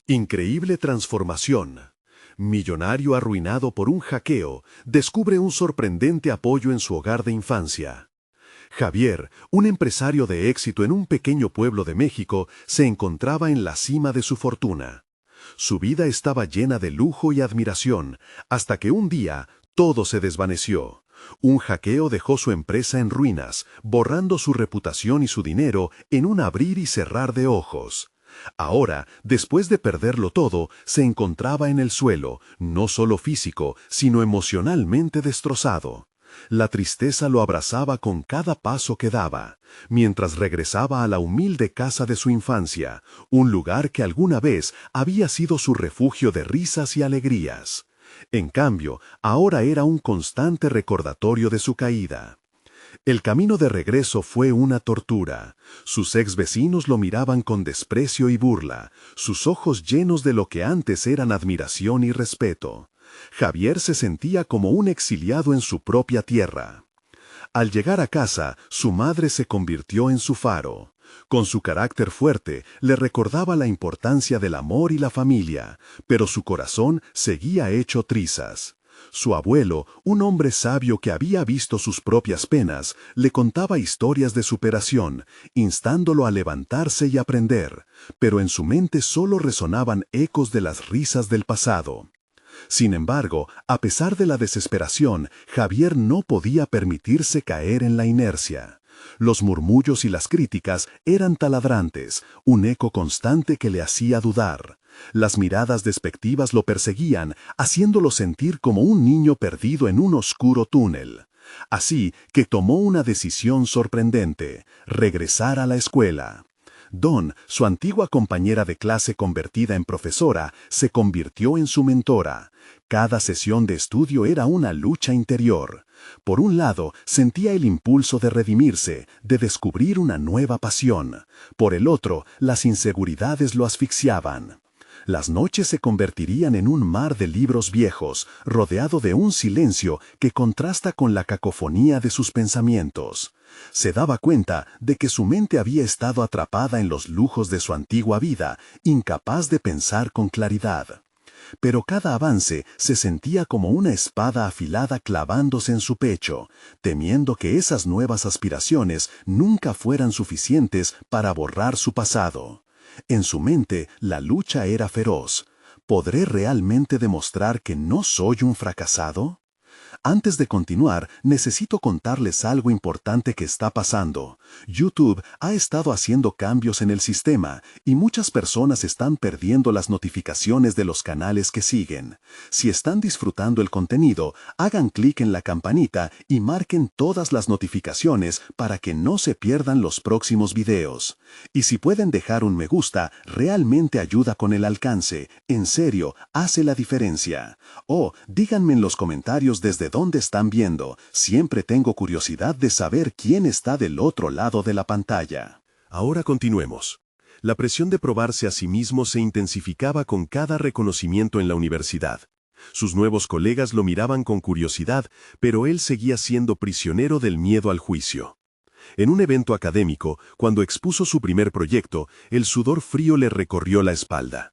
Increíble transformación. Millonario arruinado por un hackeo, descubre un sorprendente apoyo en su hogar de infancia. Javier, un empresario de éxito en un pequeño pueblo de México, se encontraba en la cima de su fortuna. Su vida estaba llena de lujo y admiración, hasta que un día todo se desvaneció. Un hackeo dejó su empresa en ruinas, borrando su reputación y su dinero en un abrir y cerrar de ojos. Ahora, después de perderlo todo, se encontraba en el suelo, no solo físico, sino emocionalmente destrozado. La tristeza lo abrazaba con cada paso que daba, mientras regresaba a la humilde casa de su infancia, un lugar que alguna vez había sido su refugio de risas y alegrías. En cambio, ahora era un constante recordatorio de su caída. El camino de regreso fue una tortura. Sus ex vecinos lo miraban con desprecio y burla, sus ojos llenos de lo que antes eran admiración y respeto. Javier se sentía como un exiliado en su propia tierra. Al llegar a casa, su madre se convirtió en su faro. Con su carácter fuerte, le recordaba la importancia del amor y la familia, pero su corazón seguía hecho trizas. Su abuelo, un hombre sabio que había visto sus propias penas, le contaba historias de superación, instándolo a levantarse y aprender, pero en su mente solo resonaban ecos de las risas del pasado. Sin embargo, a pesar de la desesperación, Javier no podía permitirse caer en la inercia. Los murmullos y las críticas eran taladrantes, un eco constante que le hacía dudar. Las miradas despectivas lo perseguían, haciéndolo sentir como un niño perdido en un oscuro túnel. Así que tomó una decisión sorprendente: regresar a la escuela. Dawn, su antigua compañera de clase convertida en profesora, se convirtió en su mentora. Cada sesión de estudio era una lucha interior. Por un lado, sentía el impulso de redimirse, de descubrir una nueva pasión. Por el otro, las inseguridades lo asfixiaban. Las noches se convertirían en un mar de libros viejos, rodeado de un silencio que contrasta con la cacofonía de sus pensamientos. Se daba cuenta de que su mente había estado atrapada en los lujos de su antigua vida, incapaz de pensar con claridad. Pero cada avance se sentía como una espada afilada clavándose en su pecho, temiendo que esas nuevas aspiraciones nunca fueran suficientes para borrar su pasado. En su mente, la lucha era feroz. ¿Podré realmente demostrar que no soy un fracasado? Antes de continuar, necesito contarles algo importante que está pasando. YouTube ha estado haciendo cambios en el sistema y muchas personas están perdiendo las notificaciones de los canales que siguen. Si están disfrutando el contenido, hagan clic en la campanita y marquen todas las notificaciones para que no se pierdan los próximos videos. Y si pueden dejar un me gusta, realmente ayuda con el alcance. En serio, hace la diferencia. O díganme en los comentarios desde dónde están viendo. Siempre tengo curiosidad de saber quién está del otro lado de la pantalla. Ahora continuemos. La presión de probarse a sí mismo se intensificaba con cada reconocimiento en la universidad. Sus nuevos colegas lo miraban con curiosidad, pero él seguía siendo prisionero del miedo al juicio. En un evento académico, cuando expuso su primer proyecto, el sudor frío le recorrió la espalda.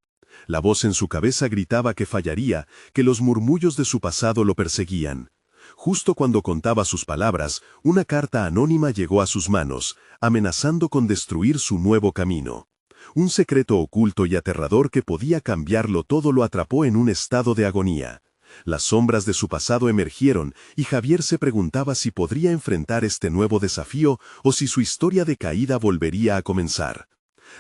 La voz en su cabeza gritaba que fallaría, que los murmullos de su pasado lo perseguían. Justo cuando contaba sus palabras, una carta anónima llegó a sus manos, amenazando con destruir su nuevo camino. Un secreto oculto y aterrador que podía cambiarlo todo lo atrapó en un estado de agonía. Las sombras de su pasado emergieron y Javier se preguntaba si podría enfrentar este nuevo desafío o si su historia de caída volvería a comenzar.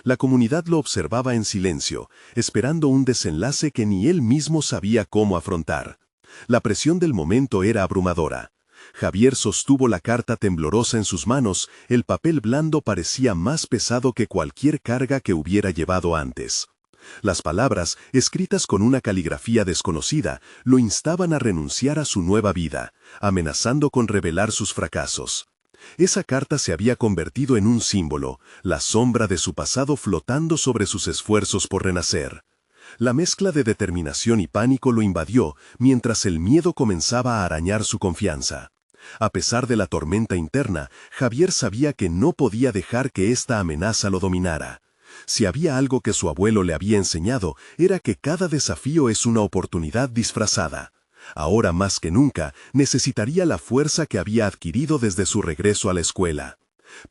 La comunidad lo observaba en silencio, esperando un desenlace que ni él mismo sabía cómo afrontar. La presión del momento era abrumadora. Javier sostuvo la carta temblorosa en sus manos, el papel blando parecía más pesado que cualquier carga que hubiera llevado antes. Las palabras, escritas con una caligrafía desconocida, lo instaban a renunciar a su nueva vida, amenazando con revelar sus fracasos. Esa carta se había convertido en un símbolo, la sombra de su pasado flotando sobre sus esfuerzos por renacer. La mezcla de determinación y pánico lo invadió, mientras el miedo comenzaba a arañar su confianza. A pesar de la tormenta interna, Javier sabía que no podía dejar que esta amenaza lo dominara. Si había algo que su abuelo le había enseñado, era que cada desafío es una oportunidad disfrazada. Ahora más que nunca, necesitaría la fuerza que había adquirido desde su regreso a la escuela.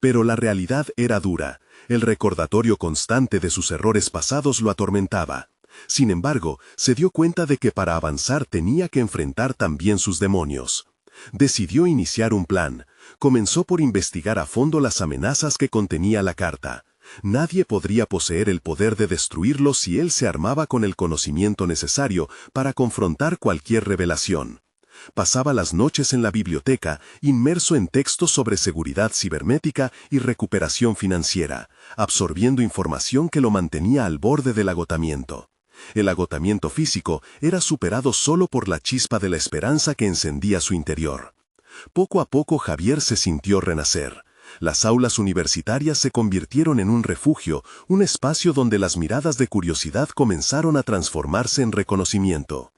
Pero la realidad era dura. El recordatorio constante de sus errores pasados lo atormentaba. Sin embargo, se dio cuenta de que para avanzar tenía que enfrentar también sus demonios. Decidió iniciar un plan. Comenzó por investigar a fondo las amenazas que contenía la carta. Nadie podría poseer el poder de destruirlo si él se armaba con el conocimiento necesario para confrontar cualquier revelación. Pasaba las noches en la biblioteca, inmerso en textos sobre seguridad cibernética y recuperación financiera, absorbiendo información que lo mantenía al borde del agotamiento. El agotamiento físico era superado solo por la chispa de la esperanza que encendía su interior. Poco a poco Javier se sintió renacer. Las aulas universitarias se convirtieron en un refugio, un espacio donde las miradas de curiosidad comenzaron a transformarse en reconocimiento.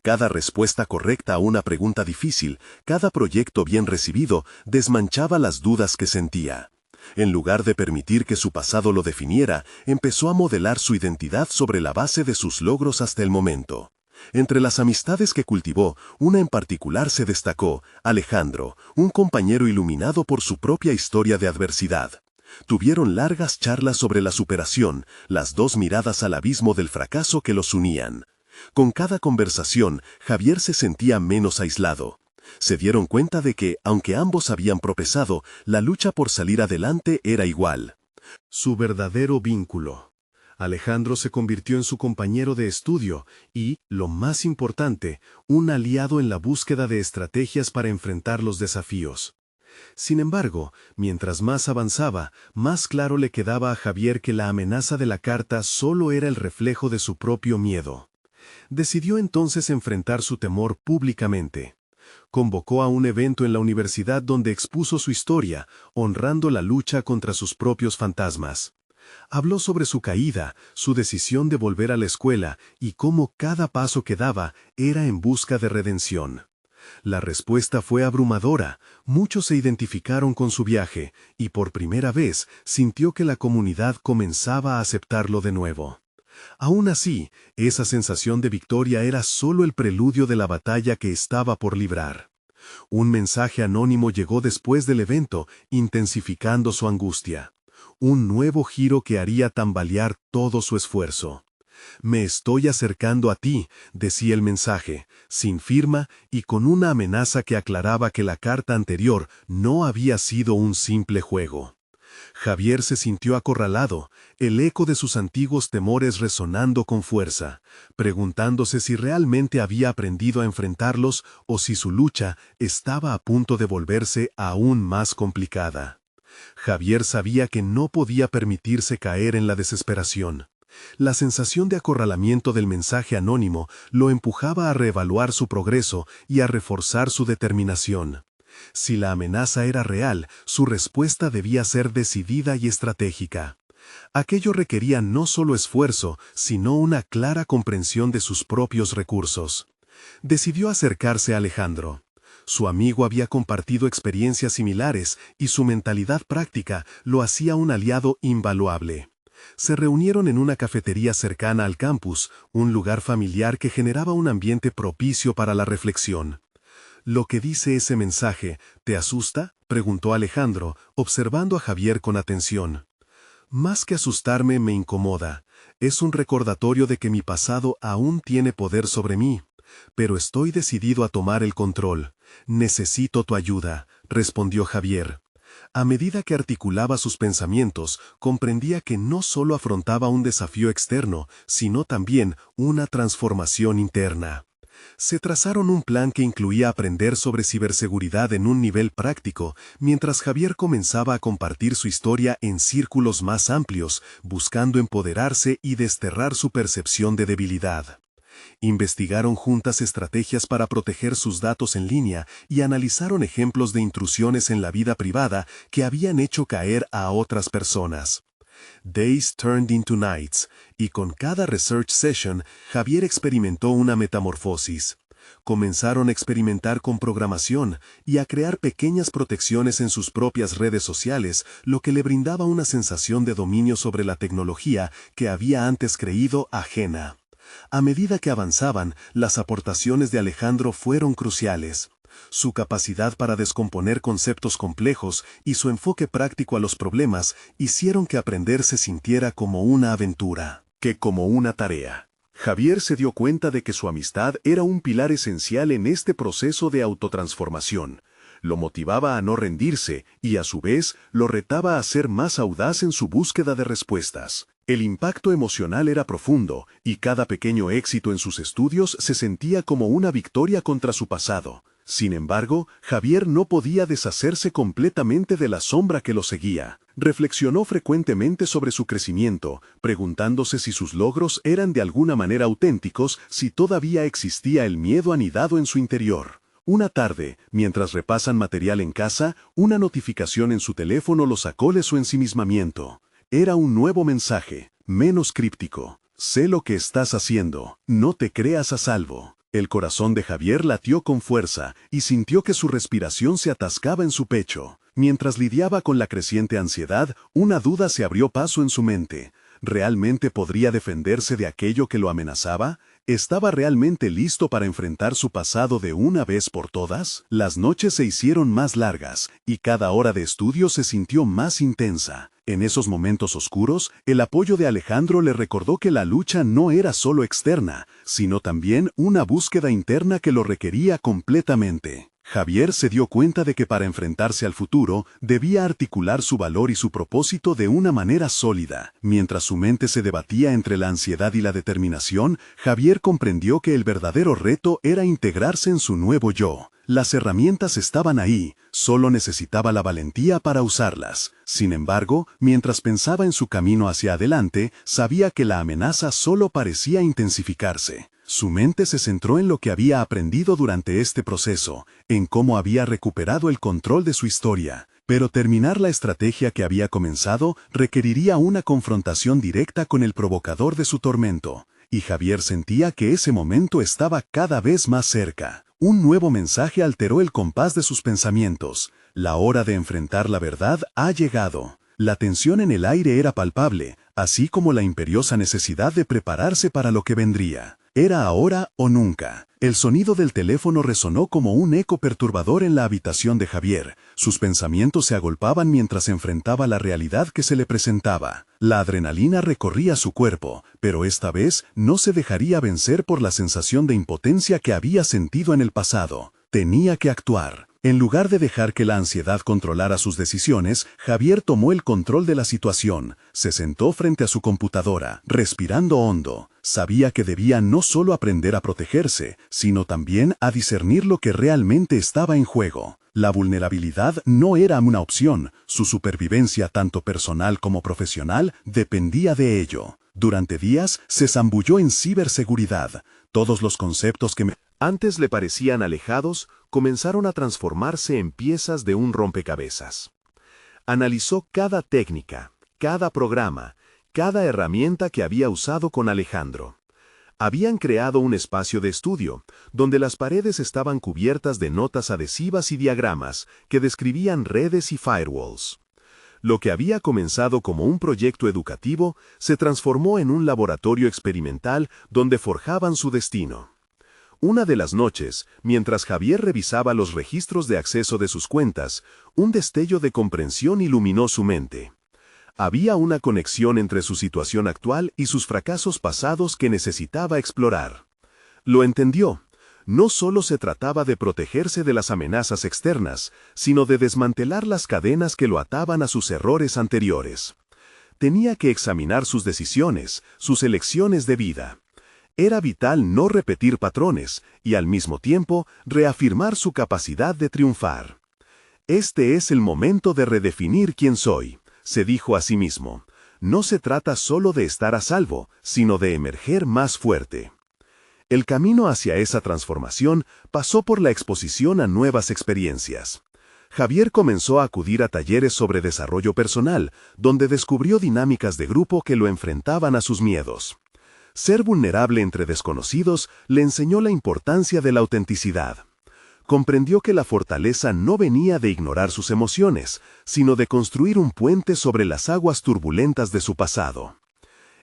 Cada respuesta correcta a una pregunta difícil, cada proyecto bien recibido, desmanchaba las dudas que sentía. En lugar de permitir que su pasado lo definiera, empezó a modelar su identidad sobre la base de sus logros hasta el momento. Entre las amistades que cultivó, una en particular se destacó: Alejandro, un compañero iluminado por su propia historia de adversidad. Tuvieron largas charlas sobre la superación, las dos miradas al abismo del fracaso que los unían. Con cada conversación, Javier se sentía menos aislado. Se dieron cuenta de que, aunque ambos habían tropezado, la lucha por salir adelante era igual. Su verdadero vínculo. Alejandro se convirtió en su compañero de estudio y, lo más importante, un aliado en la búsqueda de estrategias para enfrentar los desafíos. Sin embargo, mientras más avanzaba, más claro le quedaba a Javier que la amenaza de la carta solo era el reflejo de su propio miedo. Decidió entonces enfrentar su temor públicamente. Convocó a un evento en la universidad donde expuso su historia, honrando la lucha contra sus propios fantasmas. Habló sobre su caída, su decisión de volver a la escuela y cómo cada paso que daba era en busca de redención. La respuesta fue abrumadora, muchos se identificaron con su viaje y por primera vez sintió que la comunidad comenzaba a aceptarlo de nuevo. Aún así, esa sensación de victoria era solo el preludio de la batalla que estaba por librar. Un mensaje anónimo llegó después del evento, intensificando su angustia. Un nuevo giro que haría tambalear todo su esfuerzo. «Me estoy acercando a ti», decía el mensaje, sin firma y con una amenaza que aclaraba que la carta anterior no había sido un simple juego. Javier se sintió acorralado, el eco de sus antiguos temores resonando con fuerza, preguntándose si realmente había aprendido a enfrentarlos o si su lucha estaba a punto de volverse aún más complicada. Javier sabía que no podía permitirse caer en la desesperación. La sensación de acorralamiento del mensaje anónimo lo empujaba a reevaluar su progreso y a reforzar su determinación. Si la amenaza era real, su respuesta debía ser decidida y estratégica. Aquello requería no solo esfuerzo, sino una clara comprensión de sus propios recursos. Decidió acercarse a Alejandro. Su amigo había compartido experiencias similares y su mentalidad práctica lo hacía un aliado invaluable. Se reunieron en una cafetería cercana al campus, un lugar familiar que generaba un ambiente propicio para la reflexión. «¿Lo que dice ese mensaje te asusta?», preguntó Alejandro, observando a Javier con atención. «Más que asustarme, me incomoda. Es un recordatorio de que mi pasado aún tiene poder sobre mí. Pero estoy decidido a tomar el control. Necesito tu ayuda», respondió Javier. A medida que articulaba sus pensamientos, comprendía que no solo afrontaba un desafío externo, sino también una transformación interna. Se trazaron un plan que incluía aprender sobre ciberseguridad en un nivel práctico, mientras Javier comenzaba a compartir su historia en círculos más amplios, buscando empoderarse y desterrar su percepción de debilidad. Investigaron juntas estrategias para proteger sus datos en línea y analizaron ejemplos de intrusiones en la vida privada que habían hecho caer a otras personas. Days turned into nights, y con cada research session, Javier experimentó una metamorfosis. Comenzaron a experimentar con programación y a crear pequeñas protecciones en sus propias redes sociales, lo que le brindaba una sensación de dominio sobre la tecnología que había antes creído ajena. A medida que avanzaban, las aportaciones de Alejandro fueron cruciales. Su capacidad para descomponer conceptos complejos y su enfoque práctico a los problemas hicieron que aprender se sintiera como una aventura, que como una tarea. Javier se dio cuenta de que su amistad era un pilar esencial en este proceso de autotransformación. Lo motivaba a no rendirse y, a su vez, lo retaba a ser más audaz en su búsqueda de respuestas. El impacto emocional era profundo, y cada pequeño éxito en sus estudios se sentía como una victoria contra su pasado. Sin embargo, Javier no podía deshacerse completamente de la sombra que lo seguía. Reflexionó frecuentemente sobre su crecimiento, preguntándose si sus logros eran de alguna manera auténticos, si todavía existía el miedo anidado en su interior. Una tarde, mientras repasan material en casa, una notificación en su teléfono lo sacó de su ensimismamiento. Era un nuevo mensaje, menos críptico. Sé lo que estás haciendo, no te creas a salvo. El corazón de Javier latió con fuerza y sintió que su respiración se atascaba en su pecho. Mientras lidiaba con la creciente ansiedad, una duda se abrió paso en su mente. ¿Realmente podría defenderse de aquello que lo amenazaba? ¿Estaba realmente listo para enfrentar su pasado de una vez por todas? Las noches se hicieron más largas y cada hora de estudio se sintió más intensa. En esos momentos oscuros, el apoyo de Alejandro le recordó que la lucha no era solo externa, sino también una búsqueda interna que lo requería completamente. Javier se dio cuenta de que para enfrentarse al futuro, debía articular su valor y su propósito de una manera sólida. Mientras su mente se debatía entre la ansiedad y la determinación, Javier comprendió que el verdadero reto era integrarse en su nuevo yo. Las herramientas estaban ahí, solo necesitaba la valentía para usarlas. Sin embargo, mientras pensaba en su camino hacia adelante, sabía que la amenaza solo parecía intensificarse. Su mente se centró en lo que había aprendido durante este proceso, en cómo había recuperado el control de su historia. Pero terminar la estrategia que había comenzado requeriría una confrontación directa con el provocador de su tormento. Y Javier sentía que ese momento estaba cada vez más cerca. Un nuevo mensaje alteró el compás de sus pensamientos. La hora de enfrentar la verdad ha llegado. La tensión en el aire era palpable, así como la imperiosa necesidad de prepararse para lo que vendría. Era ahora o nunca. El sonido del teléfono resonó como un eco perturbador en la habitación de Javier. Sus pensamientos se agolpaban mientras enfrentaba la realidad que se le presentaba. La adrenalina recorría su cuerpo, pero esta vez no se dejaría vencer por la sensación de impotencia que había sentido en el pasado. Tenía que actuar. En lugar de dejar que la ansiedad controlara sus decisiones, Javier tomó el control de la situación. Se sentó frente a su computadora, respirando hondo. Sabía que debía no solo aprender a protegerse, sino también a discernir lo que realmente estaba en juego. La vulnerabilidad no era una opción, su supervivencia tanto personal como profesional dependía de ello. Durante días se zambulló en ciberseguridad. Todos los conceptos que antes le parecían alejados comenzaron a transformarse en piezas de un rompecabezas. Analizó cada técnica, cada programa, cada herramienta que había usado con Alejandro. Habían creado un espacio de estudio, donde las paredes estaban cubiertas de notas adhesivas y diagramas que describían redes y firewalls. Lo que había comenzado como un proyecto educativo se transformó en un laboratorio experimental donde forjaban su destino. Una de las noches, mientras Javier revisaba los registros de acceso de sus cuentas, un destello de comprensión iluminó su mente. Había una conexión entre su situación actual y sus fracasos pasados que necesitaba explorar. Lo entendió. No solo se trataba de protegerse de las amenazas externas, sino de desmantelar las cadenas que lo ataban a sus errores anteriores. Tenía que examinar sus decisiones, sus elecciones de vida. Era vital no repetir patrones y al mismo tiempo reafirmar su capacidad de triunfar. Este es el momento de redefinir quién soy, se dijo a sí mismo. No se trata solo de estar a salvo, sino de emerger más fuerte. El camino hacia esa transformación pasó por la exposición a nuevas experiencias. Javier comenzó a acudir a talleres sobre desarrollo personal, donde descubrió dinámicas de grupo que lo enfrentaban a sus miedos. Ser vulnerable entre desconocidos le enseñó la importancia de la autenticidad. Comprendió que la fortaleza no venía de ignorar sus emociones, sino de construir un puente sobre las aguas turbulentas de su pasado.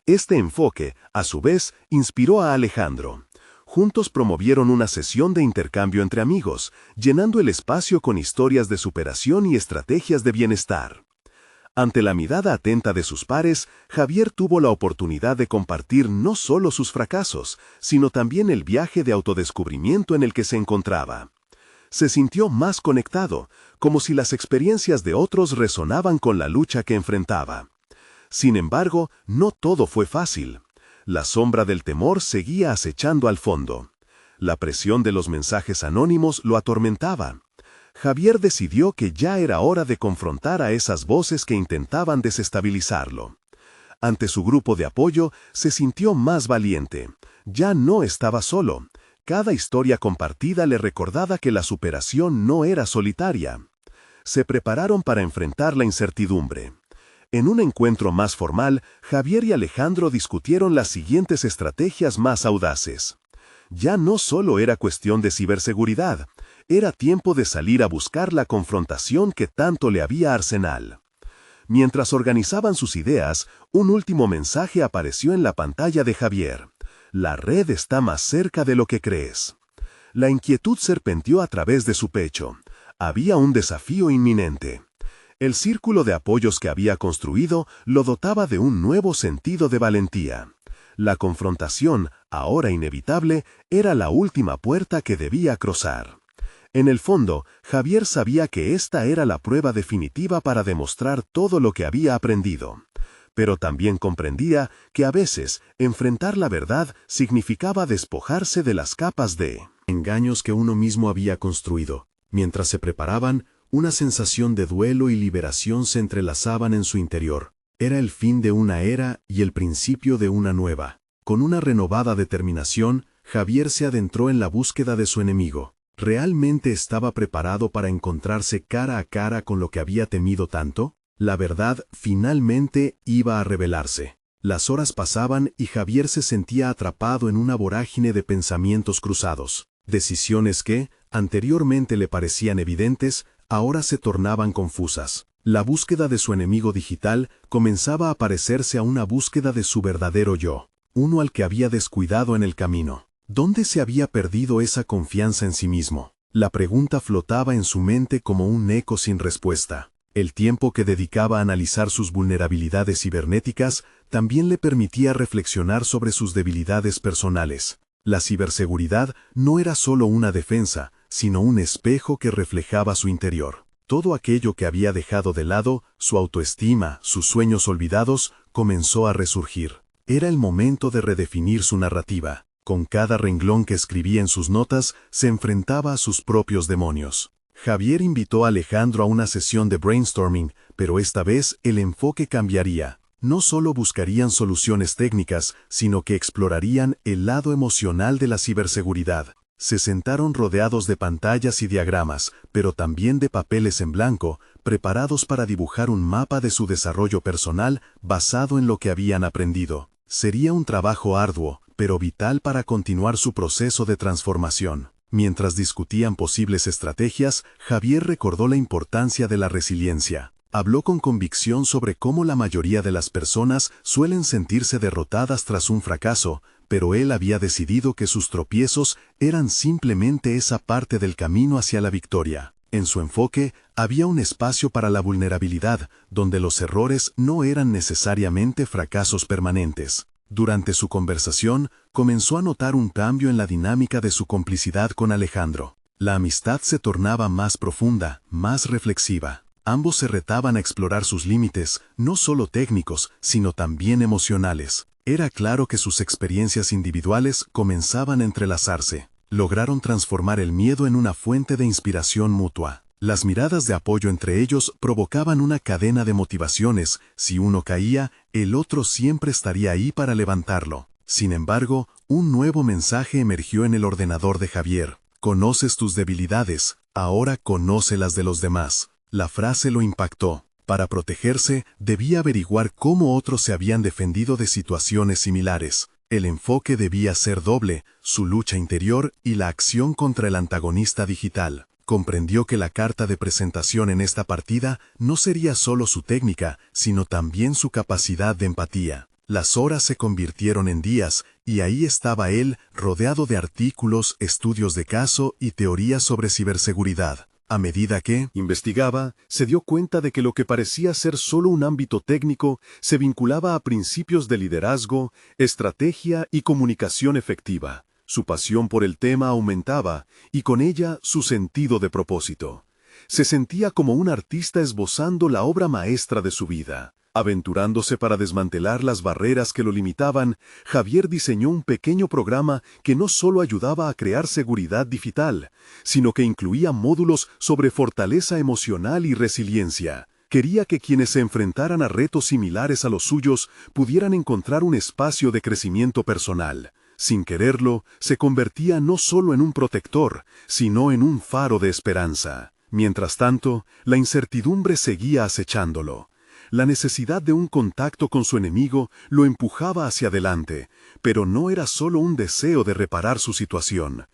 Este enfoque, a su vez, inspiró a Alejandro. Juntos promovieron una sesión de intercambio entre amigos, llenando el espacio con historias de superación y estrategias de bienestar. Ante la mirada atenta de sus pares, Javier tuvo la oportunidad de compartir no solo sus fracasos, sino también el viaje de autodescubrimiento en el que se encontraba. Se sintió más conectado, como si las experiencias de otros resonaban con la lucha que enfrentaba. Sin embargo, no todo fue fácil. La sombra del temor seguía acechando al fondo. La presión de los mensajes anónimos lo atormentaba. Javier decidió que ya era hora de confrontar a esas voces que intentaban desestabilizarlo. Ante su grupo de apoyo, se sintió más valiente. Ya no estaba solo. Cada historia compartida le recordaba que la superación no era solitaria. Se prepararon para enfrentar la incertidumbre. En un encuentro más formal, Javier y Alejandro discutieron las siguientes estrategias más audaces. Ya no solo era cuestión de ciberseguridad, era tiempo de salir a buscar la confrontación que tanto le había a Arsenal. Mientras organizaban sus ideas, un último mensaje apareció en la pantalla de Javier. La red está más cerca de lo que crees. La inquietud serpenteó a través de su pecho. Había un desafío inminente. El círculo de apoyos que había construido lo dotaba de un nuevo sentido de valentía. La confrontación, ahora inevitable, era la última puerta que debía cruzar. En el fondo, Javier sabía que esta era la prueba definitiva para demostrar todo lo que había aprendido. Pero también comprendía que a veces enfrentar la verdad significaba despojarse de las capas de engaños que uno mismo había construido. Mientras se preparaban, una sensación de duelo y liberación se entrelazaban en su interior. Era el fin de una era y el principio de una nueva. Con una renovada determinación, Javier se adentró en la búsqueda de su enemigo. ¿Realmente estaba preparado para encontrarse cara a cara con lo que había temido tanto? La verdad finalmente iba a revelarse. Las horas pasaban y Javier se sentía atrapado en una vorágine de pensamientos cruzados. Decisiones que, anteriormente le parecían evidentes, ahora se tornaban confusas. La búsqueda de su enemigo digital comenzaba a parecerse a una búsqueda de su verdadero yo, uno al que había descuidado en el camino. ¿Dónde se había perdido esa confianza en sí mismo? La pregunta flotaba en su mente como un eco sin respuesta. El tiempo que dedicaba a analizar sus vulnerabilidades cibernéticas también le permitía reflexionar sobre sus debilidades personales. La ciberseguridad no era solo una defensa, sino un espejo que reflejaba su interior. Todo aquello que había dejado de lado, su autoestima, sus sueños olvidados, comenzó a resurgir. Era el momento de redefinir su narrativa. Con cada renglón que escribía en sus notas, se enfrentaba a sus propios demonios. Javier invitó a Alejandro a una sesión de brainstorming, pero esta vez el enfoque cambiaría. No solo buscarían soluciones técnicas, sino que explorarían el lado emocional de la ciberseguridad. Se sentaron rodeados de pantallas y diagramas, pero también de papeles en blanco, preparados para dibujar un mapa de su desarrollo personal basado en lo que habían aprendido. Sería un trabajo arduo, pero vital para continuar su proceso de transformación. Mientras discutían posibles estrategias, Javier recordó la importancia de la resiliencia. Habló con convicción sobre cómo la mayoría de las personas suelen sentirse derrotadas tras un fracaso, pero él había decidido que sus tropiezos eran simplemente esa parte del camino hacia la victoria. En su enfoque, había un espacio para la vulnerabilidad, donde los errores no eran necesariamente fracasos permanentes. Durante su conversación, comenzó a notar un cambio en la dinámica de su complicidad con Alejandro. La amistad se tornaba más profunda, más reflexiva. Ambos se retaban a explorar sus límites, no solo técnicos, sino también emocionales. Era claro que sus experiencias individuales comenzaban a entrelazarse. Lograron transformar el miedo en una fuente de inspiración mutua. Las miradas de apoyo entre ellos provocaban una cadena de motivaciones. Si uno caía, el otro siempre estaría ahí para levantarlo. Sin embargo, un nuevo mensaje emergió en el ordenador de Javier. Conoces tus debilidades, ahora conoce las de los demás. La frase lo impactó. Para protegerse, debía averiguar cómo otros se habían defendido de situaciones similares. El enfoque debía ser doble, su lucha interior y la acción contra el antagonista digital. Comprendió que la carta de presentación en esta partida no sería solo su técnica, sino también su capacidad de empatía. Las horas se convirtieron en días, y ahí estaba él, rodeado de artículos, estudios de caso y teorías sobre ciberseguridad. A medida que investigaba, se dio cuenta de que lo que parecía ser solo un ámbito técnico se vinculaba a principios de liderazgo, estrategia y comunicación efectiva. Su pasión por el tema aumentaba, y con ella su sentido de propósito. Se sentía como un artista esbozando la obra maestra de su vida. Aventurándose para desmantelar las barreras que lo limitaban, Javier diseñó un pequeño programa que no solo ayudaba a crear seguridad digital, sino que incluía módulos sobre fortaleza emocional y resiliencia. Quería que quienes se enfrentaran a retos similares a los suyos pudieran encontrar un espacio de crecimiento personal. Sin quererlo, se convertía no solo en un protector, sino en un faro de esperanza. Mientras tanto, la incertidumbre seguía acechándolo. La necesidad de un contacto con su enemigo lo empujaba hacia adelante, pero no era solo un deseo de reparar su situación.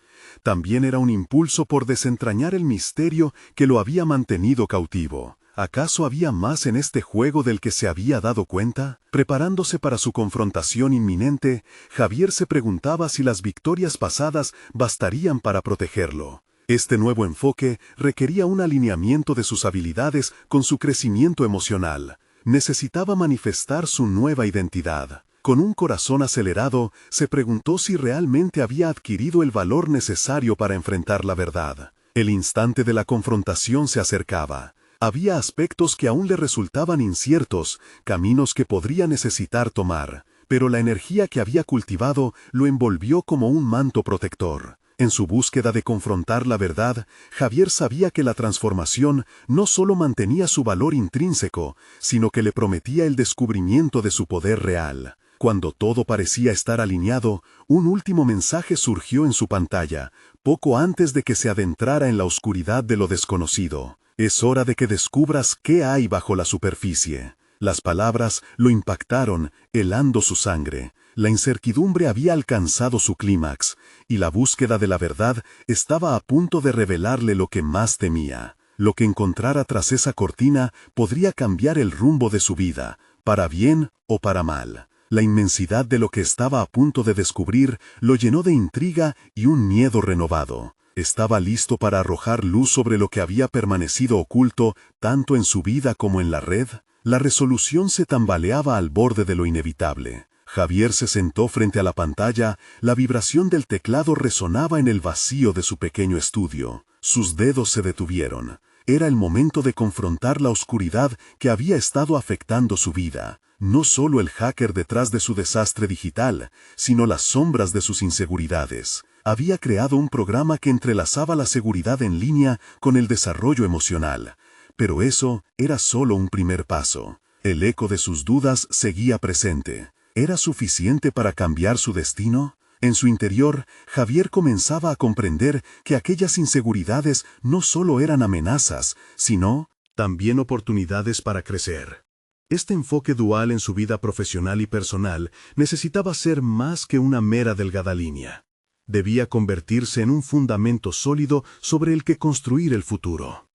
También era un impulso por desentrañar el misterio que lo había mantenido cautivo. ¿Acaso había más en este juego del que se había dado cuenta? Preparándose para su confrontación inminente, Javier se preguntaba si las victorias pasadas bastarían para protegerlo. Este nuevo enfoque requería un alineamiento de sus habilidades con su crecimiento emocional. Necesitaba manifestar su nueva identidad. Con un corazón acelerado, se preguntó si realmente había adquirido el valor necesario para enfrentar la verdad. El instante de la confrontación se acercaba. Había aspectos que aún le resultaban inciertos, caminos que podría necesitar tomar, pero la energía que había cultivado lo envolvió como un manto protector. En su búsqueda de confrontar la verdad, Javier sabía que la transformación no solo mantenía su valor intrínseco, sino que le prometía el descubrimiento de su poder real. Cuando todo parecía estar alineado, un último mensaje surgió en su pantalla, poco antes de que se adentrara en la oscuridad de lo desconocido. Es hora de que descubras qué hay bajo la superficie. Las palabras lo impactaron, helando su sangre. La incertidumbre había alcanzado su clímax, y la búsqueda de la verdad estaba a punto de revelarle lo que más temía. Lo que encontrara tras esa cortina podría cambiar el rumbo de su vida, para bien o para mal. La inmensidad de lo que estaba a punto de descubrir lo llenó de intriga y un miedo renovado. Estaba listo para arrojar luz sobre lo que había permanecido oculto tanto en su vida como en la red. La resolución se tambaleaba al borde de lo inevitable. Javier se sentó frente a la pantalla, la vibración del teclado resonaba en el vacío de su pequeño estudio. Sus dedos se detuvieron. Era el momento de confrontar la oscuridad que había estado afectando su vida. No solo el hacker detrás de su desastre digital, sino las sombras de sus inseguridades. Había creado un programa que entrelazaba la seguridad en línea con el desarrollo emocional. Pero eso era solo un primer paso. El eco de sus dudas seguía presente. ¿Era suficiente para cambiar su destino? En su interior, Javier comenzaba a comprender que aquellas inseguridades no solo eran amenazas, sino también oportunidades para crecer. Este enfoque dual en su vida profesional y personal necesitaba ser más que una mera delgada línea. Debía convertirse en un fundamento sólido sobre el que construir el futuro.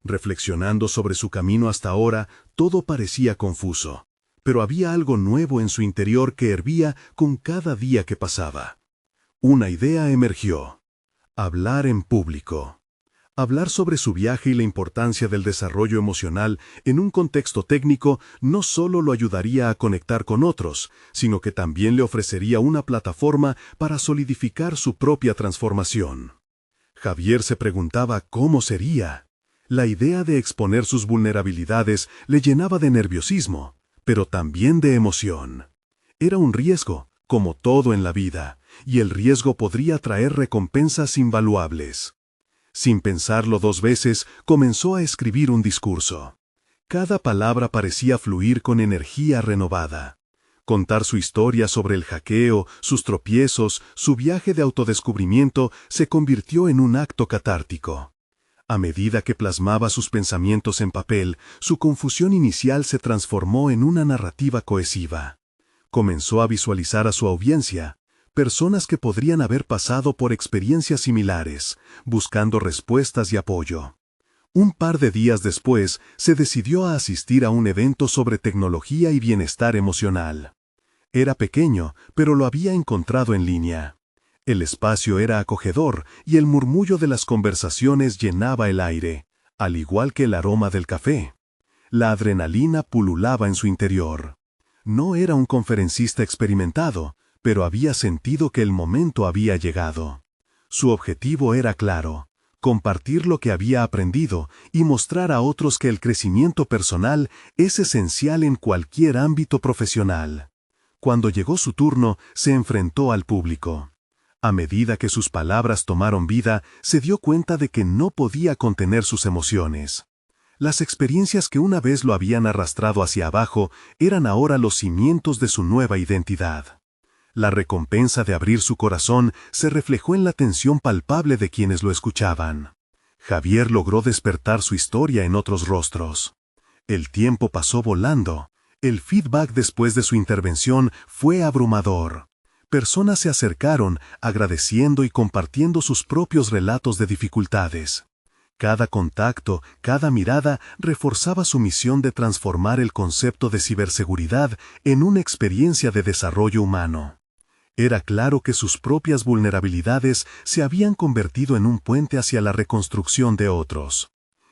Reflexionando sobre su camino hasta ahora, todo parecía confuso, pero había algo nuevo en su interior que hervía con cada día que pasaba. Una idea emergió: hablar en público. Hablar sobre su viaje y la importancia del desarrollo emocional en un contexto técnico no solo lo ayudaría a conectar con otros, sino que también le ofrecería una plataforma para solidificar su propia transformación. Javier se preguntaba cómo sería. La idea de exponer sus vulnerabilidades le llenaba de nerviosismo, pero también de emoción. Era un riesgo, como todo en la vida, y el riesgo podría traer recompensas invaluables. Sin pensarlo dos veces, comenzó a escribir un discurso. Cada palabra parecía fluir con energía renovada. Contar su historia sobre el hackeo, sus tropiezos, su viaje de autodescubrimiento se convirtió en un acto catártico. A medida que plasmaba sus pensamientos en papel, su confusión inicial se transformó en una narrativa cohesiva. Comenzó a visualizar a su audiencia, personas que podrían haber pasado por experiencias similares, buscando respuestas y apoyo. Un par de días después, se decidió a asistir a un evento sobre tecnología y bienestar emocional. Era pequeño, pero lo había encontrado en línea. El espacio era acogedor y el murmullo de las conversaciones llenaba el aire, al igual que el aroma del café. La adrenalina pululaba en su interior. No era un conferencista experimentado, pero había sentido que el momento había llegado. Su objetivo era claro: compartir lo que había aprendido y mostrar a otros que el crecimiento personal es esencial en cualquier ámbito profesional. Cuando llegó su turno, se enfrentó al público. A medida que sus palabras tomaron vida, se dio cuenta de que no podía contener sus emociones. Las experiencias que una vez lo habían arrastrado hacia abajo eran ahora los cimientos de su nueva identidad. La recompensa de abrir su corazón se reflejó en la tensión palpable de quienes lo escuchaban. Javier logró despertar su historia en otros rostros. El tiempo pasó volando. El feedback después de su intervención fue abrumador. Personas se acercaron, agradeciendo y compartiendo sus propios relatos de dificultades. Cada contacto, cada mirada reforzaba su misión de transformar el concepto de ciberseguridad en una experiencia de desarrollo humano. Era claro que sus propias vulnerabilidades se habían convertido en un puente hacia la reconstrucción de otros.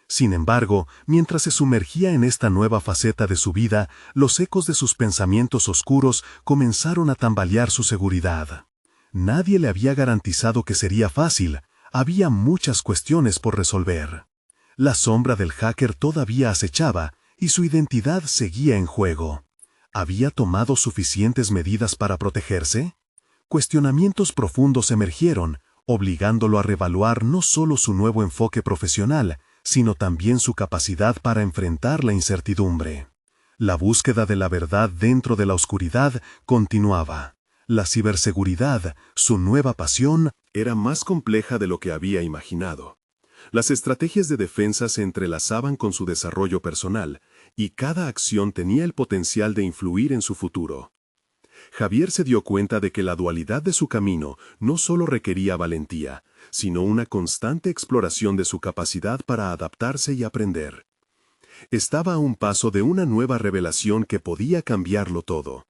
Sin embargo, mientras se sumergía en esta nueva faceta de su vida, los ecos de sus pensamientos oscuros comenzaron a tambalear su seguridad. Nadie le había garantizado que sería fácil. Había muchas cuestiones por resolver. La sombra del hacker todavía acechaba y su identidad seguía en juego. ¿Había tomado suficientes medidas para protegerse? Cuestionamientos profundos emergieron, obligándolo a reevaluar no solo su nuevo enfoque profesional, sino también su capacidad para enfrentar la incertidumbre. La búsqueda de la verdad dentro de la oscuridad continuaba. La ciberseguridad, su nueva pasión, era más compleja de lo que había imaginado. Las estrategias de defensa se entrelazaban con su desarrollo personal, y cada acción tenía el potencial de influir en su futuro. Javier se dio cuenta de que la dualidad de su camino no solo requería valentía, sino una constante exploración de su capacidad para adaptarse y aprender. Estaba a un paso de una nueva revelación que podía cambiarlo todo.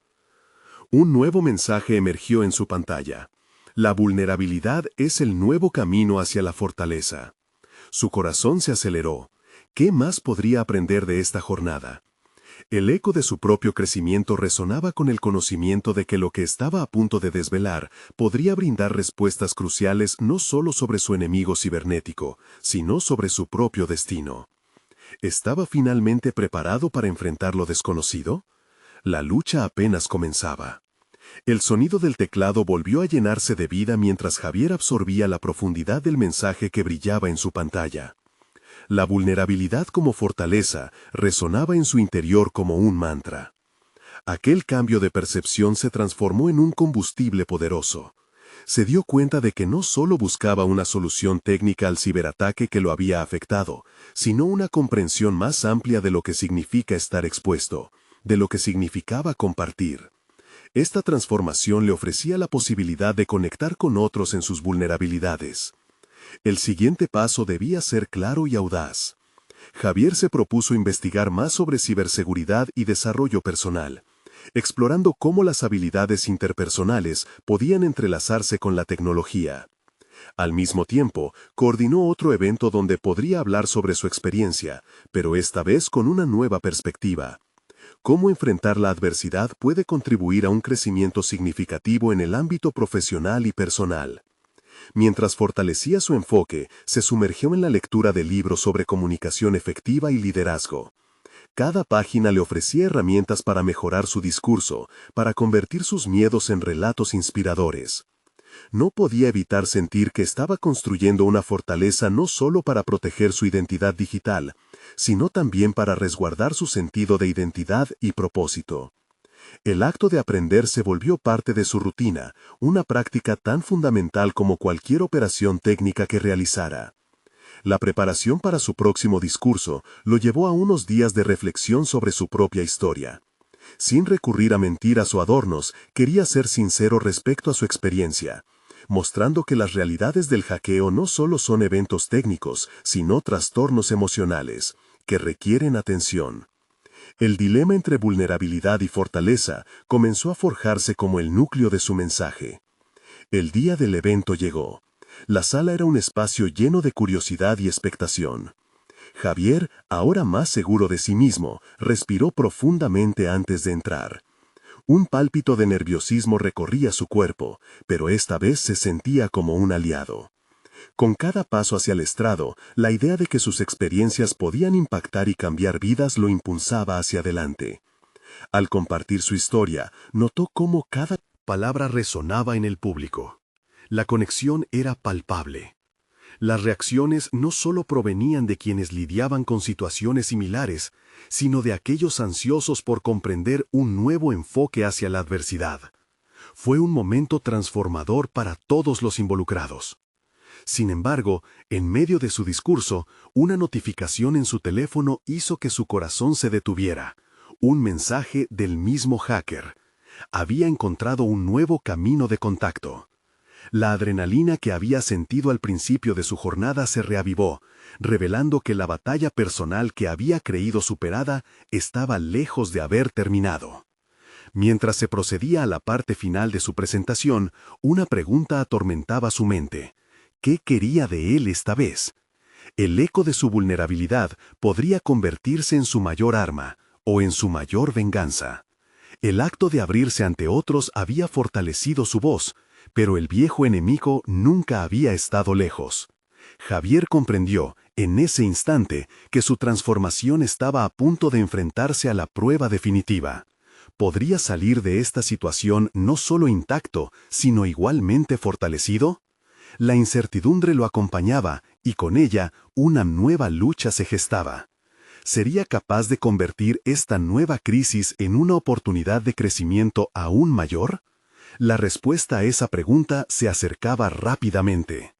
Un nuevo mensaje emergió en su pantalla. La vulnerabilidad es el nuevo camino hacia la fortaleza. Su corazón se aceleró. ¿Qué más podría aprender de esta jornada? El eco de su propio crecimiento resonaba con el conocimiento de que lo que estaba a punto de desvelar podría brindar respuestas cruciales no solo sobre su enemigo cibernético, sino sobre su propio destino. ¿Estaba finalmente preparado para enfrentar lo desconocido? La lucha apenas comenzaba. El sonido del teclado volvió a llenarse de vida mientras Javier absorbía la profundidad del mensaje que brillaba en su pantalla. La vulnerabilidad como fortaleza resonaba en su interior como un mantra. Aquel cambio de percepción se transformó en un combustible poderoso. Se dio cuenta de que no solo buscaba una solución técnica al ciberataque que lo había afectado, sino una comprensión más amplia de lo que significa estar expuesto, de lo que significaba compartir. Esta transformación le ofrecía la posibilidad de conectar con otros en sus vulnerabilidades. El siguiente paso debía ser claro y audaz. Javier se propuso investigar más sobre ciberseguridad y desarrollo personal, explorando cómo las habilidades interpersonales podían entrelazarse con la tecnología. Al mismo tiempo, coordinó otro evento donde podría hablar sobre su experiencia, pero esta vez con una nueva perspectiva. Cómo enfrentar la adversidad puede contribuir a un crecimiento significativo en el ámbito profesional y personal. Mientras fortalecía su enfoque, se sumergió en la lectura de libros sobre comunicación efectiva y liderazgo. Cada página le ofrecía herramientas para mejorar su discurso, para convertir sus miedos en relatos inspiradores. No podía evitar sentir que estaba construyendo una fortaleza no solo para proteger su identidad digital, sino también para resguardar su sentido de identidad y propósito. El acto de aprender se volvió parte de su rutina, una práctica tan fundamental como cualquier operación técnica que realizara. La preparación para su próximo discurso lo llevó a unos días de reflexión sobre su propia historia. Sin recurrir a mentiras o adornos, quería ser sincero respecto a su experiencia, mostrando que las realidades del hackeo no solo son eventos técnicos, sino trastornos emocionales, que requieren atención. El dilema entre vulnerabilidad y fortaleza comenzó a forjarse como el núcleo de su mensaje. El día del evento llegó. La sala era un espacio lleno de curiosidad y expectación. Javier, ahora más seguro de sí mismo, respiró profundamente antes de entrar. Un pálpito de nerviosismo recorría su cuerpo, pero esta vez se sentía como un aliado. Con cada paso hacia el estrado, la idea de que sus experiencias podían impactar y cambiar vidas lo impulsaba hacia adelante. Al compartir su historia, notó cómo cada palabra resonaba en el público. La conexión era palpable. Las reacciones no solo provenían de quienes lidiaban con situaciones similares, sino de aquellos ansiosos por comprender un nuevo enfoque hacia la adversidad. Fue un momento transformador para todos los involucrados. Sin embargo, en medio de su discurso, una notificación en su teléfono hizo que su corazón se detuviera. Un mensaje del mismo hacker. Había encontrado un nuevo camino de contacto. La adrenalina que había sentido al principio de su jornada se reavivó, revelando que la batalla personal que había creído superada estaba lejos de haber terminado. Mientras se procedía a la parte final de su presentación, una pregunta atormentaba su mente. ¿Qué quería de él esta vez? El eco de su vulnerabilidad podría convertirse en su mayor arma, o en su mayor venganza. El acto de abrirse ante otros había fortalecido su voz, pero el viejo enemigo nunca había estado lejos. Javier comprendió, en ese instante, que su transformación estaba a punto de enfrentarse a la prueba definitiva. ¿Podría salir de esta situación no solo intacto, sino igualmente fortalecido? La incertidumbre lo acompañaba, y con ella, una nueva lucha se gestaba. ¿Sería capaz de convertir esta nueva crisis en una oportunidad de crecimiento aún mayor? La respuesta a esa pregunta se acercaba rápidamente.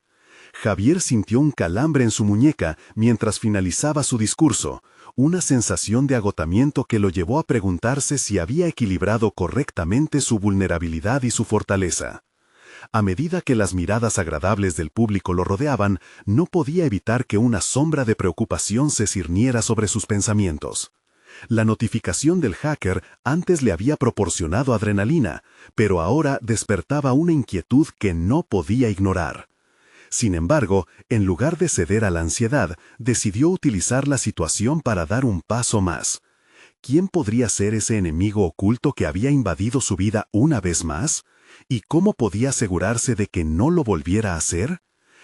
Javier sintió un calambre en su muñeca mientras finalizaba su discurso, una sensación de agotamiento que lo llevó a preguntarse si había equilibrado correctamente su vulnerabilidad y su fortaleza. A medida que las miradas agradables del público lo rodeaban, no podía evitar que una sombra de preocupación se cirniera sobre sus pensamientos. La notificación del hacker antes le había proporcionado adrenalina, pero ahora despertaba una inquietud que no podía ignorar. Sin embargo, en lugar de ceder a la ansiedad, decidió utilizar la situación para dar un paso más. ¿Quién podría ser ese enemigo oculto que había invadido su vida una vez más? ¿Y cómo podía asegurarse de que no lo volviera a hacer?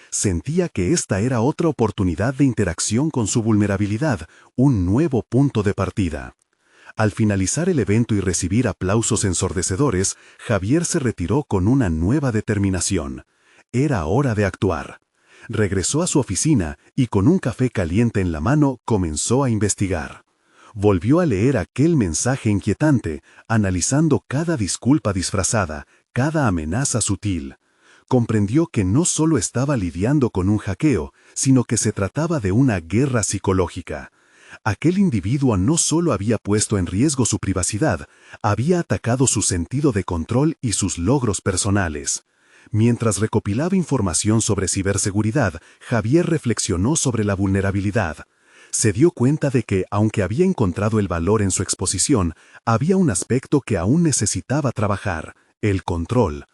Sentía que esta era otra oportunidad de interacción con su vulnerabilidad, un nuevo punto de partida. Al finalizar el evento y recibir aplausos ensordecedores, Javier se retiró con una nueva determinación. Era hora de actuar. Regresó a su oficina y con un café caliente en la mano comenzó a investigar. Volvió a leer aquel mensaje inquietante, analizando cada disculpa disfrazada, cada amenaza sutil. Comprendió que no solo estaba lidiando con un hackeo, sino que se trataba de una guerra psicológica. Aquel individuo no solo había puesto en riesgo su privacidad, había atacado su sentido de control y sus logros personales. Mientras recopilaba información sobre ciberseguridad, Javier reflexionó sobre la vulnerabilidad. Se dio cuenta de que, aunque había encontrado el valor en su exposición, había un aspecto que aún necesitaba trabajar: el control.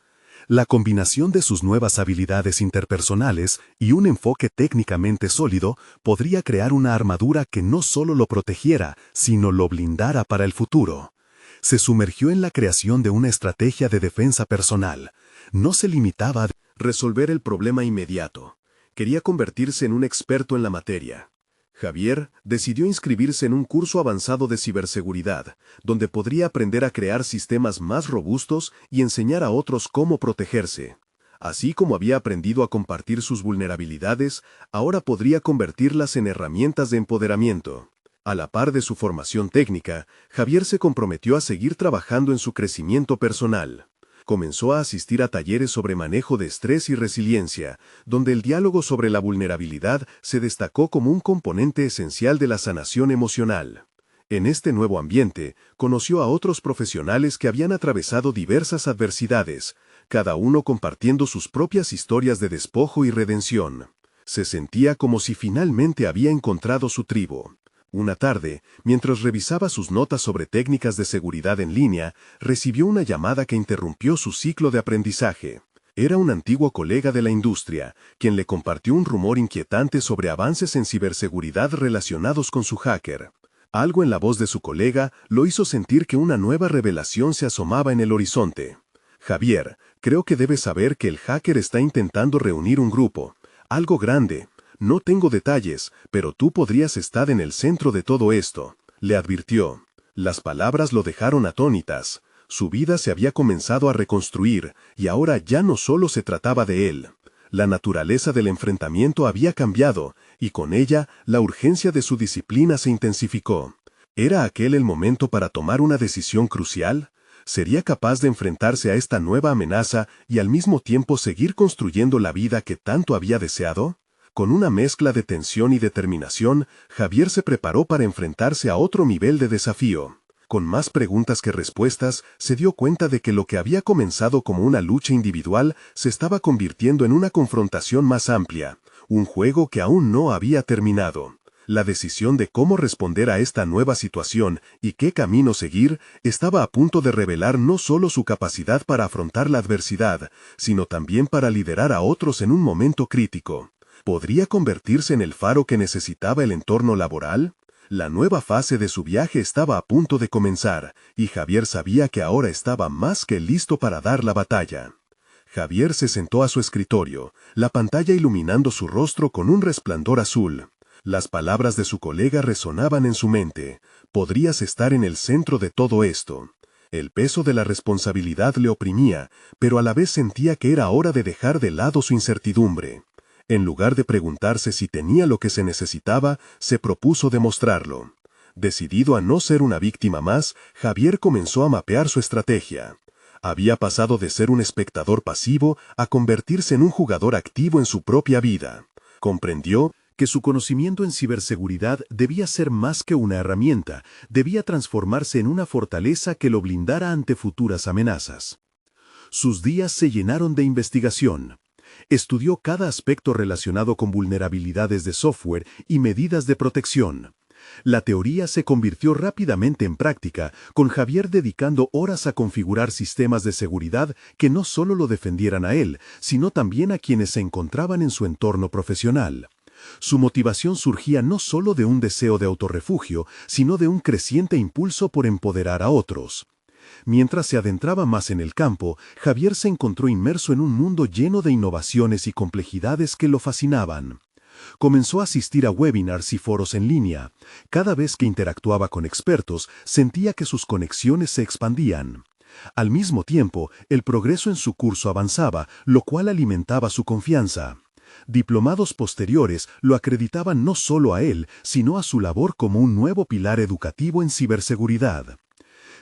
La combinación de sus nuevas habilidades interpersonales y un enfoque técnicamente sólido podría crear una armadura que no solo lo protegiera, sino lo blindara para el futuro. Se sumergió en la creación de una estrategia de defensa personal. No se limitaba a resolver el problema inmediato. Quería convertirse en un experto en la materia. Javier decidió inscribirse en un curso avanzado de ciberseguridad, donde podría aprender a crear sistemas más robustos y enseñar a otros cómo protegerse. Así como había aprendido a compartir sus vulnerabilidades, ahora podría convertirlas en herramientas de empoderamiento. A la par de su formación técnica, Javier se comprometió a seguir trabajando en su crecimiento personal. Comenzó a asistir a talleres sobre manejo de estrés y resiliencia, donde el diálogo sobre la vulnerabilidad se destacó como un componente esencial de la sanación emocional. En este nuevo ambiente, conoció a otros profesionales que habían atravesado diversas adversidades, cada uno compartiendo sus propias historias de despojo y redención. Se sentía como si finalmente había encontrado su tribu. Una tarde, mientras revisaba sus notas sobre técnicas de seguridad en línea, recibió una llamada que interrumpió su ciclo de aprendizaje. Era un antiguo colega de la industria, quien le compartió un rumor inquietante sobre avances en ciberseguridad relacionados con su hacker. Algo en la voz de su colega lo hizo sentir que una nueva revelación se asomaba en el horizonte. Javier, creo que debes saber que el hacker está intentando reunir un grupo. Algo grande. No tengo detalles, pero tú podrías estar en el centro de todo esto, le advirtió. Las palabras lo dejaron atónitas. Su vida se había comenzado a reconstruir, y ahora ya no solo se trataba de él. La naturaleza del enfrentamiento había cambiado, y con ella, la urgencia de su disciplina se intensificó. ¿Era aquel el momento para tomar una decisión crucial? ¿Sería capaz de enfrentarse a esta nueva amenaza y al mismo tiempo seguir construyendo la vida que tanto había deseado? Con una mezcla de tensión y determinación, Javier se preparó para enfrentarse a otro nivel de desafío. Con más preguntas que respuestas, se dio cuenta de que lo que había comenzado como una lucha individual se estaba convirtiendo en una confrontación más amplia, un juego que aún no había terminado. La decisión de cómo responder a esta nueva situación y qué camino seguir estaba a punto de revelar no solo su capacidad para afrontar la adversidad, sino también para liderar a otros en un momento crítico. ¿Podría convertirse en el faro que necesitaba el entorno laboral? La nueva fase de su viaje estaba a punto de comenzar, y Javier sabía que ahora estaba más que listo para dar la batalla. Javier se sentó a su escritorio, la pantalla iluminando su rostro con un resplandor azul. Las palabras de su colega resonaban en su mente. Podrías estar en el centro de todo esto. El peso de la responsabilidad le oprimía, pero a la vez sentía que era hora de dejar de lado su incertidumbre. En lugar de preguntarse si tenía lo que se necesitaba, se propuso demostrarlo. Decidido a no ser una víctima más, Javier comenzó a mapear su estrategia. Había pasado de ser un espectador pasivo a convertirse en un jugador activo en su propia vida. Comprendió que su conocimiento en ciberseguridad debía ser más que una herramienta, debía transformarse en una fortaleza que lo blindara ante futuras amenazas. Sus días se llenaron de investigación. Estudió cada aspecto relacionado con vulnerabilidades de software y medidas de protección. La teoría se convirtió rápidamente en práctica, con Javier dedicando horas a configurar sistemas de seguridad que no solo lo defendieran a él, sino también a quienes se encontraban en su entorno profesional. Su motivación surgía no solo de un deseo de autorrefugio, sino de un creciente impulso por empoderar a otros. Mientras se adentraba más en el campo, Javier se encontró inmerso en un mundo lleno de innovaciones y complejidades que lo fascinaban. Comenzó a asistir a webinars y foros en línea. Cada vez que interactuaba con expertos, sentía que sus conexiones se expandían. Al mismo tiempo, el progreso en su curso avanzaba, lo cual alimentaba su confianza. Diplomados posteriores lo acreditaban no solo a él, sino a su labor como un nuevo pilar educativo en ciberseguridad.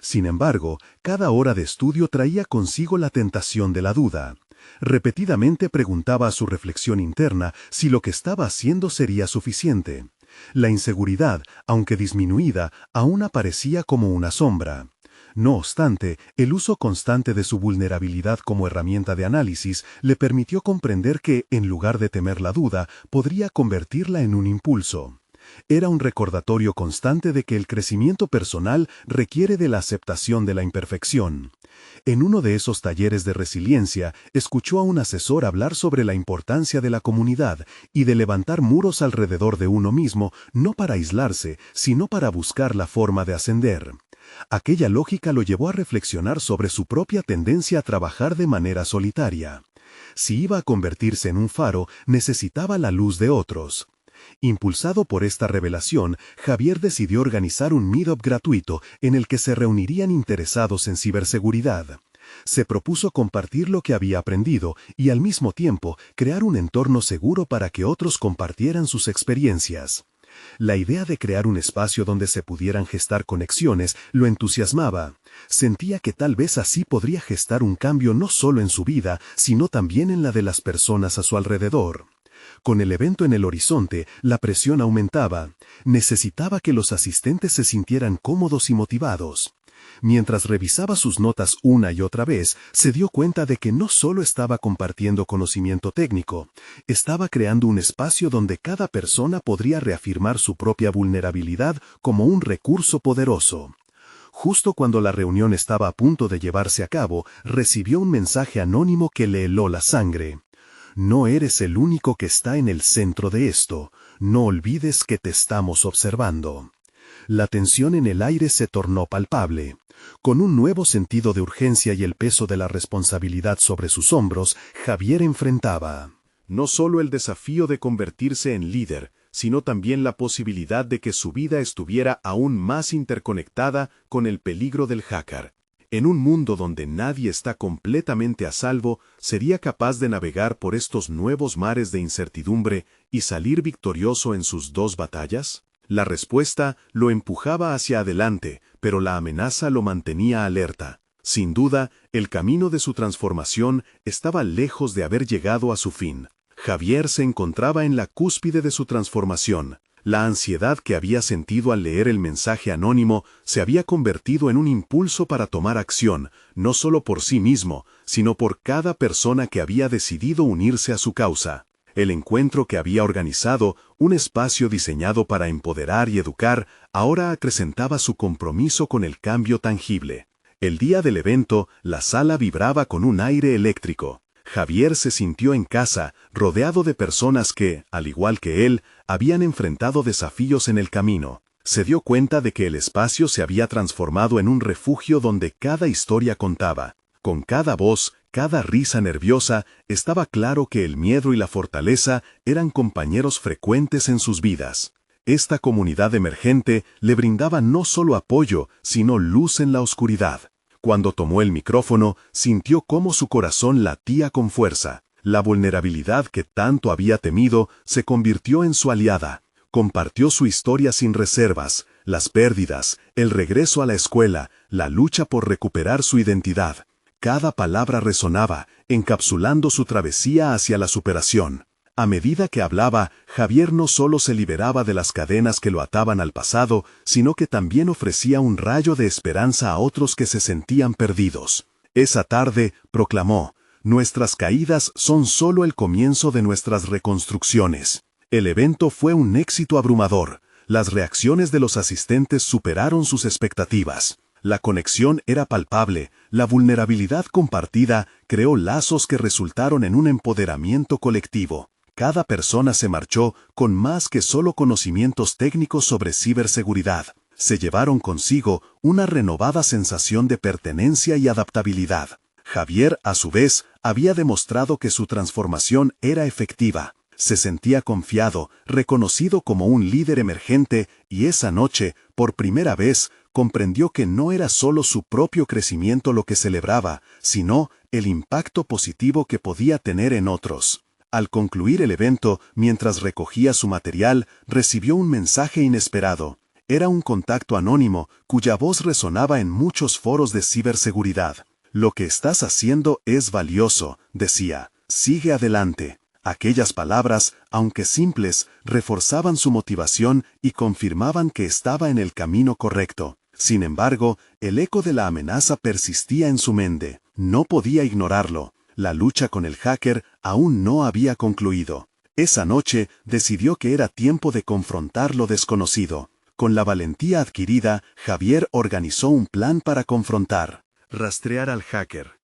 Sin embargo, cada hora de estudio traía consigo la tentación de la duda. Repetidamente preguntaba a su reflexión interna si lo que estaba haciendo sería suficiente. La inseguridad, aunque disminuida, aún aparecía como una sombra. No obstante, el uso constante de su vulnerabilidad como herramienta de análisis le permitió comprender que, en lugar de temer la duda, podría convertirla en un impulso. Era un recordatorio constante de que el crecimiento personal requiere de la aceptación de la imperfección. En uno de esos talleres de resiliencia, escuchó a un asesor hablar sobre la importancia de la comunidad y de levantar muros alrededor de uno mismo, no para aislarse, sino para buscar la forma de ascender. Aquella lógica lo llevó a reflexionar sobre su propia tendencia a trabajar de manera solitaria. Si iba a convertirse en un faro, necesitaba la luz de otros. Impulsado por esta revelación, Javier decidió organizar un meetup gratuito en el que se reunirían interesados en ciberseguridad. Se propuso compartir lo que había aprendido y al mismo tiempo crear un entorno seguro para que otros compartieran sus experiencias. La idea de crear un espacio donde se pudieran gestar conexiones lo entusiasmaba. Sentía que tal vez así podría gestar un cambio no solo en su vida, sino también en la de las personas a su alrededor. Con el evento en el horizonte, la presión aumentaba. Necesitaba que los asistentes se sintieran cómodos y motivados. Mientras revisaba sus notas una y otra vez, se dio cuenta de que no solo estaba compartiendo conocimiento técnico, estaba creando un espacio donde cada persona podría reafirmar su propia vulnerabilidad como un recurso poderoso. Justo cuando la reunión estaba a punto de llevarse a cabo, recibió un mensaje anónimo que le heló la sangre. No eres el único que está en el centro de esto. No olvides que te estamos observando. La tensión en el aire se tornó palpable. Con un nuevo sentido de urgencia y el peso de la responsabilidad sobre sus hombros, Javier enfrentaba no solo el desafío de convertirse en líder, sino también la posibilidad de que su vida estuviera aún más interconectada con el peligro del hacker. En un mundo donde nadie está completamente a salvo, ¿sería capaz de navegar por estos nuevos mares de incertidumbre y salir victorioso en sus dos batallas? La respuesta lo empujaba hacia adelante, pero la amenaza lo mantenía alerta. Sin duda, el camino de su transformación estaba lejos de haber llegado a su fin. Javier se encontraba en la cúspide de su transformación. La ansiedad que había sentido al leer el mensaje anónimo se había convertido en un impulso para tomar acción, no solo por sí mismo, sino por cada persona que había decidido unirse a su causa. El encuentro que había organizado, un espacio diseñado para empoderar y educar, ahora acrecentaba su compromiso con el cambio tangible. El día del evento, la sala vibraba con un aire eléctrico. Javier se sintió en casa, rodeado de personas que, al igual que él, habían enfrentado desafíos en el camino. Se dio cuenta de que el espacio se había transformado en un refugio donde cada historia contaba. Con cada voz, cada risa nerviosa, estaba claro que el miedo y la fortaleza eran compañeros frecuentes en sus vidas. Esta comunidad emergente le brindaba no solo apoyo, sino luz en la oscuridad. Cuando tomó el micrófono, sintió cómo su corazón latía con fuerza. La vulnerabilidad que tanto había temido se convirtió en su aliada. Compartió su historia sin reservas, las pérdidas, el regreso a la escuela, la lucha por recuperar su identidad. Cada palabra resonaba, encapsulando su travesía hacia la superación. A medida que hablaba, Javier no solo se liberaba de las cadenas que lo ataban al pasado, sino que también ofrecía un rayo de esperanza a otros que se sentían perdidos. Esa tarde, proclamó, nuestras caídas son solo el comienzo de nuestras reconstrucciones. El evento fue un éxito abrumador. Las reacciones de los asistentes superaron sus expectativas. La conexión era palpable, la vulnerabilidad compartida creó lazos que resultaron en un empoderamiento colectivo. Cada persona se marchó con más que solo conocimientos técnicos sobre ciberseguridad. Se llevaron consigo una renovada sensación de pertenencia y adaptabilidad. Javier, a su vez, había demostrado que su transformación era efectiva. Se sentía confiado, reconocido como un líder emergente, y esa noche, por primera vez, comprendió que no era solo su propio crecimiento lo que celebraba, sino el impacto positivo que podía tener en otros. Al concluir el evento, mientras recogía su material, recibió un mensaje inesperado. Era un contacto anónimo, cuya voz resonaba en muchos foros de ciberseguridad. Lo que estás haciendo es valioso, decía. Sigue adelante. Aquellas palabras, aunque simples, reforzaban su motivación y confirmaban que estaba en el camino correcto. Sin embargo, el eco de la amenaza persistía en su mente. No podía ignorarlo. La lucha con el hacker aún no había concluido. Esa noche decidió que era tiempo de confrontar lo desconocido. Con la valentía adquirida, Javier organizó un plan para confrontar. Rastrear al hacker.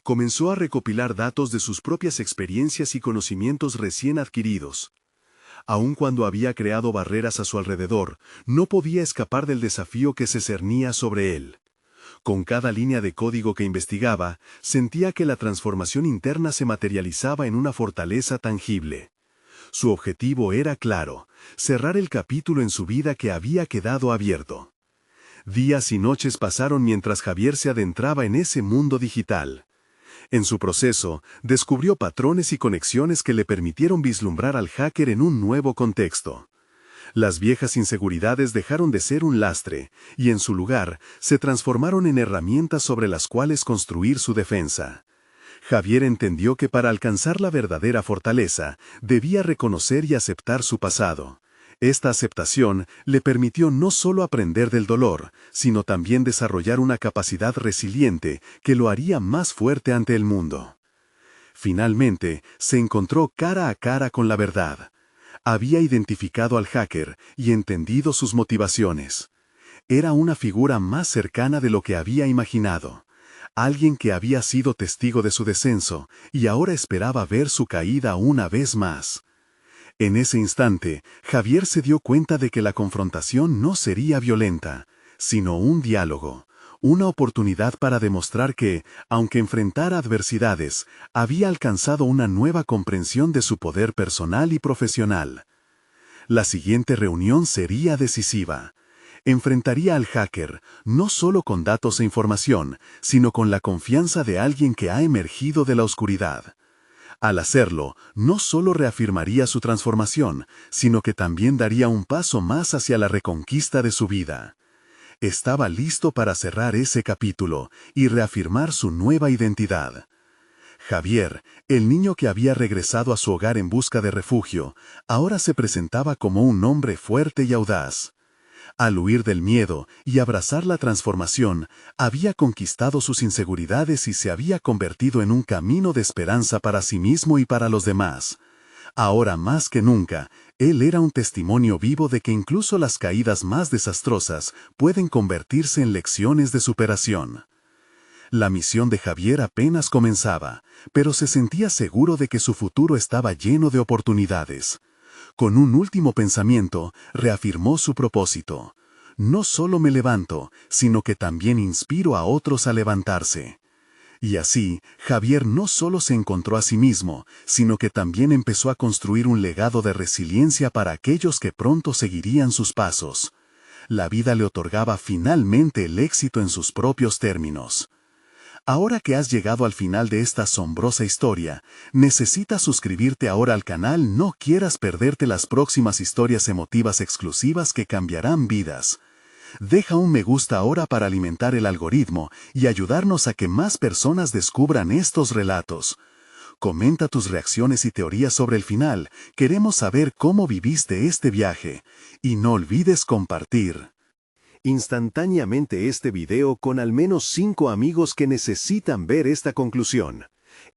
Comenzó a recopilar datos de sus propias experiencias y conocimientos recién adquiridos. Aun cuando había creado barreras a su alrededor, no podía escapar del desafío que se cernía sobre él. Con cada línea de código que investigaba, sentía que la transformación interna se materializaba en una fortaleza tangible. Su objetivo era claro, cerrar el capítulo en su vida que había quedado abierto. Días y noches pasaron mientras Javier se adentraba en ese mundo digital. En su proceso, descubrió patrones y conexiones que le permitieron vislumbrar al hacker en un nuevo contexto. Las viejas inseguridades dejaron de ser un lastre, y en su lugar, se transformaron en herramientas sobre las cuales construir su defensa. Javier entendió que para alcanzar la verdadera fortaleza, debía reconocer y aceptar su pasado. Esta aceptación le permitió no solo aprender del dolor, sino también desarrollar una capacidad resiliente que lo haría más fuerte ante el mundo. Finalmente, se encontró cara a cara con la verdad. Había identificado al hacker y entendido sus motivaciones. Era una figura más cercana de lo que había imaginado. Alguien que había sido testigo de su descenso y ahora esperaba ver su caída una vez más. En ese instante, Javier se dio cuenta de que la confrontación no sería violenta, sino un diálogo, una oportunidad para demostrar que, aunque enfrentara adversidades, había alcanzado una nueva comprensión de su poder personal y profesional. La siguiente reunión sería decisiva. Enfrentaría al hacker, no solo con datos e información, sino con la confianza de alguien que ha emergido de la oscuridad. Al hacerlo, no solo reafirmaría su transformación, sino que también daría un paso más hacia la reconquista de su vida. Estaba listo para cerrar ese capítulo y reafirmar su nueva identidad. Javier, el niño que había regresado a su hogar en busca de refugio, ahora se presentaba como un hombre fuerte y audaz. Al huir del miedo y abrazar la transformación, había conquistado sus inseguridades y se había convertido en un camino de esperanza para sí mismo y para los demás. Ahora más que nunca, él era un testimonio vivo de que incluso las caídas más desastrosas pueden convertirse en lecciones de superación. La misión de Javier apenas comenzaba, pero se sentía seguro de que su futuro estaba lleno de oportunidades. Con un último pensamiento, reafirmó su propósito. No solo me levanto, sino que también inspiro a otros a levantarse. Y así, Javier no solo se encontró a sí mismo, sino que también empezó a construir un legado de resiliencia para aquellos que pronto seguirían sus pasos. La vida le otorgaba finalmente el éxito en sus propios términos. Ahora que has llegado al final de esta asombrosa historia, necesitas suscribirte ahora al canal. No quieras perderte las próximas historias emotivas exclusivas que cambiarán vidas. Deja un me gusta ahora para alimentar el algoritmo y ayudarnos a que más personas descubran estos relatos. Comenta tus reacciones y teorías sobre el final. Queremos saber cómo viviste este viaje. Y no olvides compartir instantáneamente este video con al menos 5 amigos que necesitan ver esta conclusión.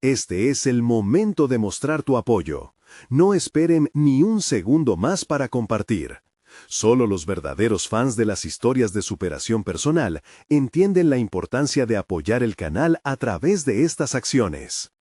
Este es el momento de mostrar tu apoyo. No esperen ni un segundo más para compartir. Solo los verdaderos fans de las historias de superación personal entienden la importancia de apoyar el canal a través de estas acciones.